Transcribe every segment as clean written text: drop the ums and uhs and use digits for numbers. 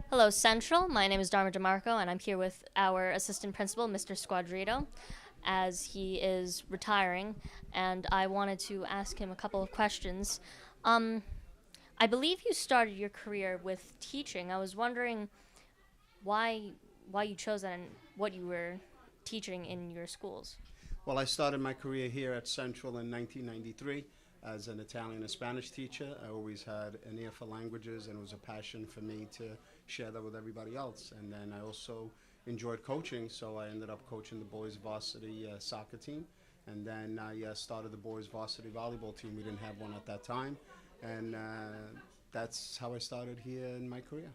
Hello, Central. My name is Dharma DeMarco, and I'm here with our assistant principal, Mr. Squadrito, as he is retiring, and I wanted to ask him a couple of questions. Um, I believe you started your career with teaching. I was wondering why why you chose that and what you were teaching in your schools. Well, I started my career here at Central in 1993 as an Italian and Spanish teacher. I always had an ear for languages, and it was a passion for me to share that with everybody else. And then I also enjoyed coaching, so I ended up coaching the boys varsity soccer team. And then I started the boys varsity volleyball team. We didn't have one at that time. And that's how I started here in my career.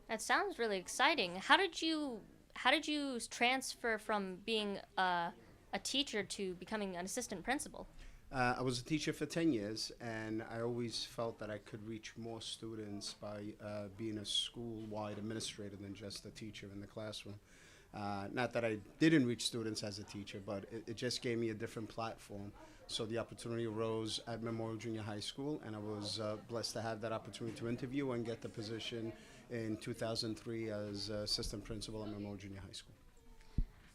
That sounds really exciting. How did you transfer from being a teacher to becoming an assistant principal? I was a teacher for 10 years, and I always felt that I could reach more students by being a school-wide administrator than just a teacher in the classroom. Not that I didn't reach students as a teacher, but it just gave me a different platform. So the opportunity arose at Memorial Junior High School, and I was blessed to have that opportunity to interview and get the position in 2003 as assistant principal at Memorial Junior High School.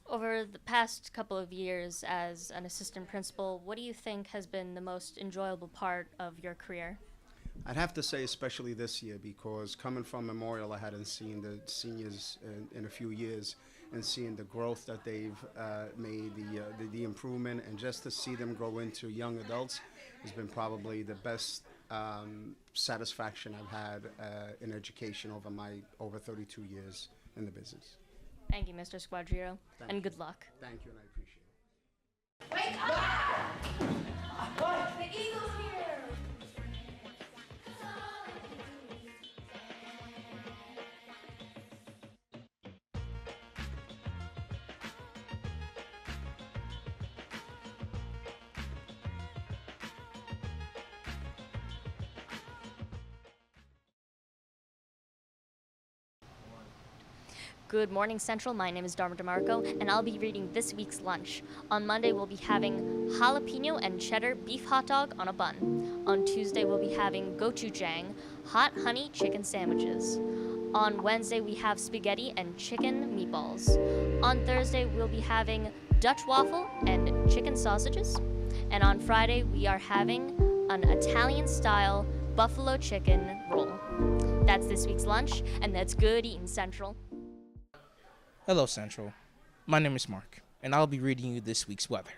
Over the past couple of years as an assistant principal, what do you think has been the most enjoyable part of your career? I'd have to say especially this year, because coming from Memorial, I hadn't seen the seniors in a few years, and seeing the growth that they've made, the improvement, and just to see them grow into young adults has been probably the best satisfaction I've had in education over 32 years in the business. Thank you, Mr. Squadrito, Thank and you. good luck. Thank you, and I appreciate it. Wake up! The Eagles here! Good morning, Central. My name is Dharma DeMarco, and I'll be reading this week's lunch. On Monday, we'll be having jalapeno and cheddar beef hot dog on a bun. On Tuesday, we'll be having gochujang, hot honey chicken sandwiches. On Wednesday, we have spaghetti and chicken meatballs. On Thursday, we'll be having Dutch waffle and chicken sausages. And on Friday, we are having an Italian-style buffalo chicken roll. That's this week's lunch, and that's good eating, Central. Hello, Central. My name is Mark, and I'll be reading you this week's weather.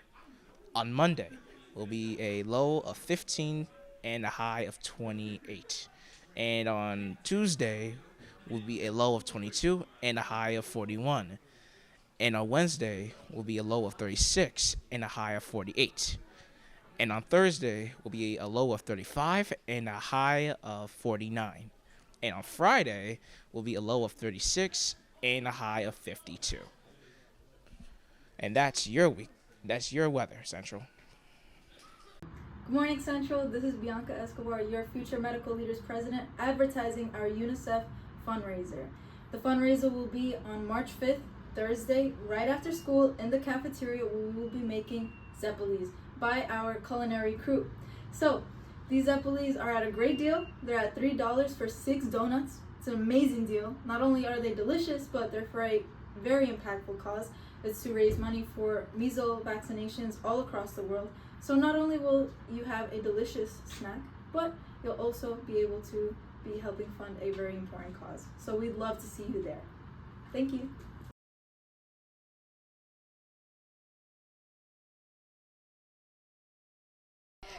On Monday will be a low of 15 and a high of 28. And on Tuesday will be a low of 22 and a high of 41. And on Wednesday will be a low of 36 and a high of 48. And on Thursday will be a low of 35 and a high of 49. And on Friday will be a low of 36 and a high of 52. And that's your week. That's your weather, Central. Good morning, Central. This is Bianca Escobar, your Future Medical Leaders President, advertising our UNICEF fundraiser. The fundraiser will be on March 5th, Thursday, right after school in the cafeteria, where we will be making zeppelis by our culinary crew. So, these zeppelis are at a great deal. They're at $3 for 6 donuts. It's an amazing deal. Not only are they delicious, but they're for a very impactful cause. It's to raise money for measles vaccinations all across the world. So not only will you have a delicious snack, but you'll also be able to be helping fund a very important cause. So we'd love to see you there. Thank you.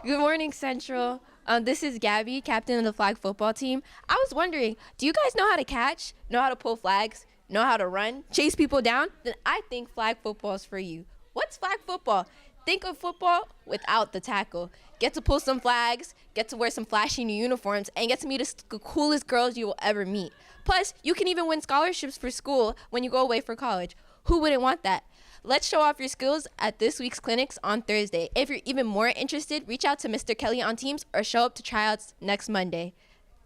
Good morning, Central. This is Gabby, captain of the flag football team. I was wondering, do you guys know how to catch, know how to pull flags, know how to run, chase people down? Then I think flag football is for you. What's flag football? Think of football without the tackle. Get to pull some flags, get to wear some flashy new uniforms, and get to meet the coolest girls you will ever meet. Plus, you can even win scholarships for school when you go away for college. Who wouldn't want that? Let's show off your skills at this week's clinics on Thursday. If you're even more interested, reach out to Mr. Kelly on Teams or show up to tryouts next Monday.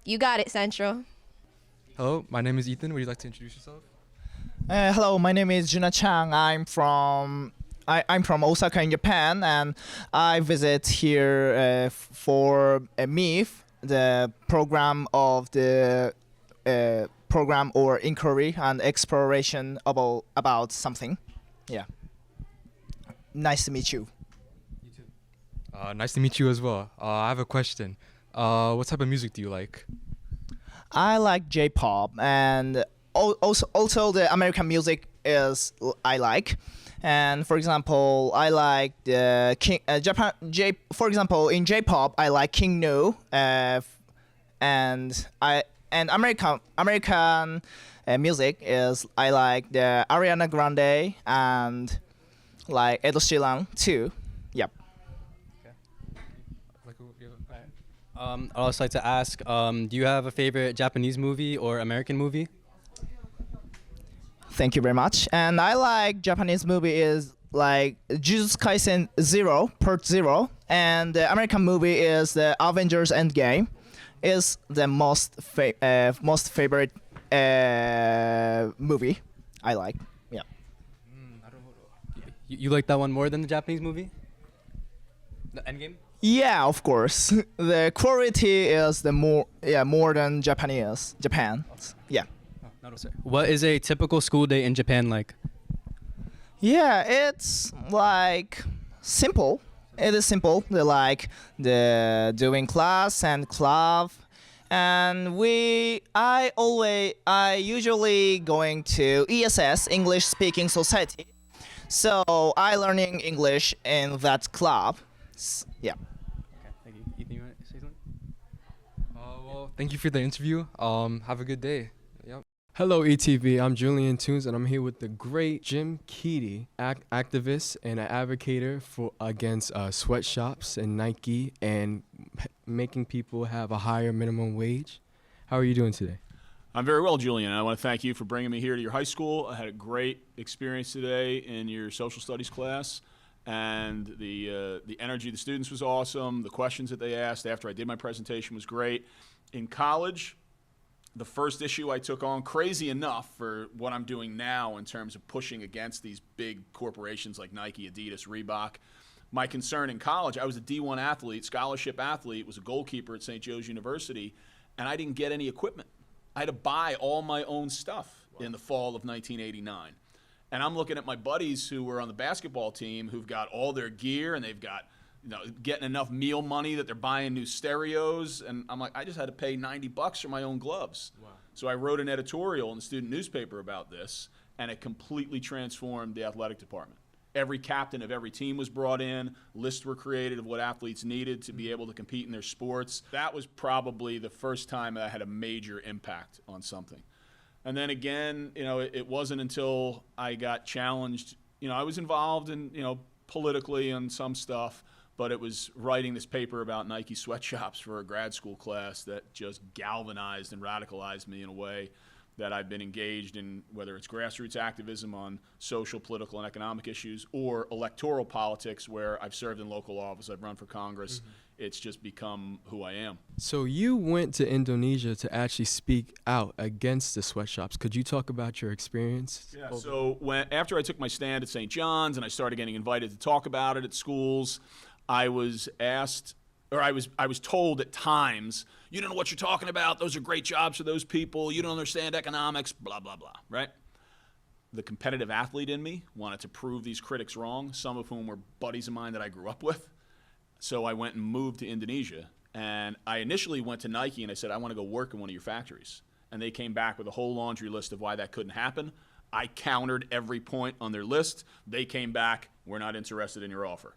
You got it, Central. Hello, my name is Ethan. Would you like to introduce yourself? Hello, my name is Juna Chang. I'm from Osaka in Japan, and I visit here for a MIF, the program of the program or inquiry and exploration about something. Yeah. Nice to meet you. You too. Nice to meet you as well. I have a question. What type of music do you like? I like J-pop, and also the American music I like. And for example, I like the For example, in J-pop, I like King Nu, and American music is I like the Ariana Grande and like Ed Sheeran too. Yep. I'd also like to ask, do you have a favorite Japanese movie or American movie? Thank you very much. And I like Japanese movie is like Jujutsu Kaisen 0 Part 0, and the American movie is the Avengers Endgame. Is the most favorite movie I like. Yeah. You like that one more than the Japanese movie? The Endgame? Yeah, of course. The quality is the more than Japan. Yeah. What is a typical school day in Japan like? Yeah, it's like simple. It is simple. They like the doing class and club, and I usually going to ESS, English Speaking Society. So I learning English in that club. Yeah. Okay, thank you. Ethan, you want to say something? Well, thank you for the interview. Have a good day. Yep. Hello, ETV. I'm Julian Toons, and I'm here with the great Jim Keady, activist and an advocator against sweatshops and Nike and making people have a higher minimum wage. How are you doing today? I'm very well, Julian. I want to thank you for bringing me here to your high school. I had a great experience today in your social studies class, and the energy of the students was awesome. The questions that they asked after I did my presentation was great. In college, the first issue I took on, crazy enough for what I'm doing now in terms of pushing against these big corporations like Nike, Adidas, Reebok. My concern in college, I was a D1 athlete, scholarship athlete, was a goalkeeper at St. Joe's University, and I didn't get any equipment. I had to buy all my own stuff in the fall of 1989. And I'm looking at my buddies who were on the basketball team who've got all their gear and they've got, getting enough meal money that they're buying new stereos. And I'm like, I just had to pay $90 for my own gloves. Wow. So I wrote an editorial in the student newspaper about this, and it completely transformed the athletic department. Every captain of every team was brought in. Lists were created of what athletes needed to be able to compete in their sports. That was probably the first time that I had a major impact on something. And then again, it wasn't until I got challenged. I was involved in, politically on some stuff, but it was writing this paper about Nike sweatshops for a grad school class that just galvanized and radicalized me in a way that I've been engaged in, whether it's grassroots activism on social, political, and economic issues, or electoral politics where I've served in local office, I've run for Congress. Mm-hmm. It's just become who I am. So you went to Indonesia to actually speak out against the sweatshops. Could you talk about your experience? Yeah, so after I took my stand at St. John's and I started getting invited to talk about it at schools, I was asked, or I was told at times, you don't know what you're talking about, those are great jobs for those people, you don't understand economics, blah, blah, blah, right? The competitive athlete in me wanted to prove these critics wrong, some of whom were buddies of mine that I grew up with. So I went and moved to Indonesia, and I initially went to Nike and I said, I want to go work in one of your factories. And they came back with a whole laundry list of why that couldn't happen. I countered every point on their list. They came back, we're not interested in your offer.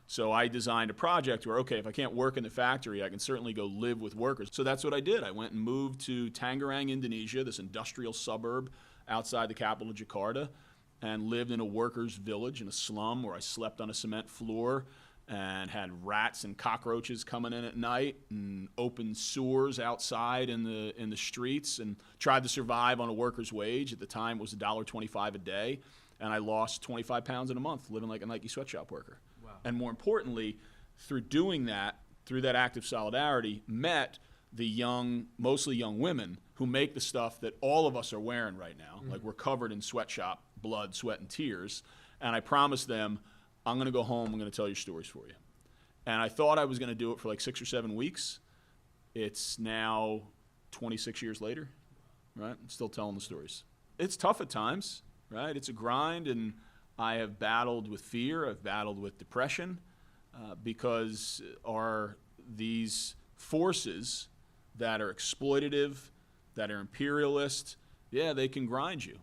So I designed a project where, okay, if I can't work in the factory, I can certainly go live with workers. So that's what I did. I went and moved to Tangerang, Indonesia, this industrial suburb outside the capital, Jakarta, and lived in a workers' village in a slum where I slept on a cement floor and had rats and cockroaches coming in at night and open sewers outside in the streets, and tried to survive on a worker's wage. At the time, it was $1.25 a day, and I lost 25 pounds in a month living like a Nike sweatshop worker. And more importantly, through doing that, through that act of solidarity, met the young, mostly young women who make the stuff that all of us are wearing right now. Mm-hmm. Like, we're covered in sweatshop blood, sweat, and tears. And I promised them, I'm going to go home, I'm going to tell your stories for you. And I thought I was going to do it for like 6 or 7 weeks. It's now 26 years later. right? I'm still telling the stories. It's tough at times, right? It's a grind, and I have battled with fear. I've battled with depression because are these forces that are exploitative, that are imperialist, yeah, they can grind you.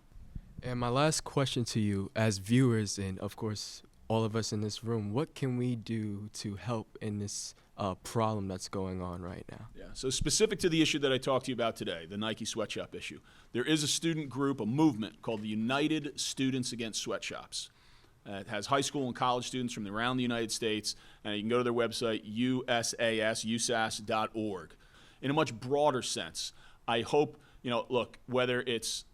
And my last question to you, as viewers, and of course all of us in this room, what can we do to help in this problem that's going on right now? Yeah, so specific to the issue that I talked to you about today, the Nike sweatshop issue, there is a student group, a movement called the United Students Against Sweatshops. It has high school and college students from around the United States, and you can go to their website, usas.org. In a much broader sense, I hope, look, whether it's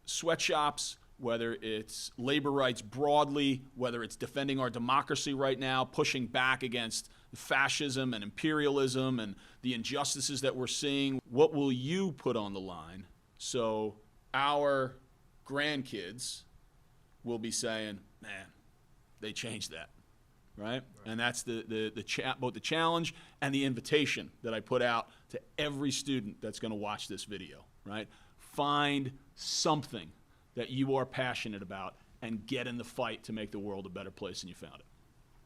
sweatshops, whether it's labor rights broadly, whether it's defending our democracy right now, pushing back against fascism and imperialism and the injustices that we're seeing, what will you put on the line so our grandkids will be saying, man, they changed that, right? And that's both the challenge and the invitation that I put out to every student that's going to watch this video, right? Find something that you are passionate about and get in the fight to make the world a better place than you found it.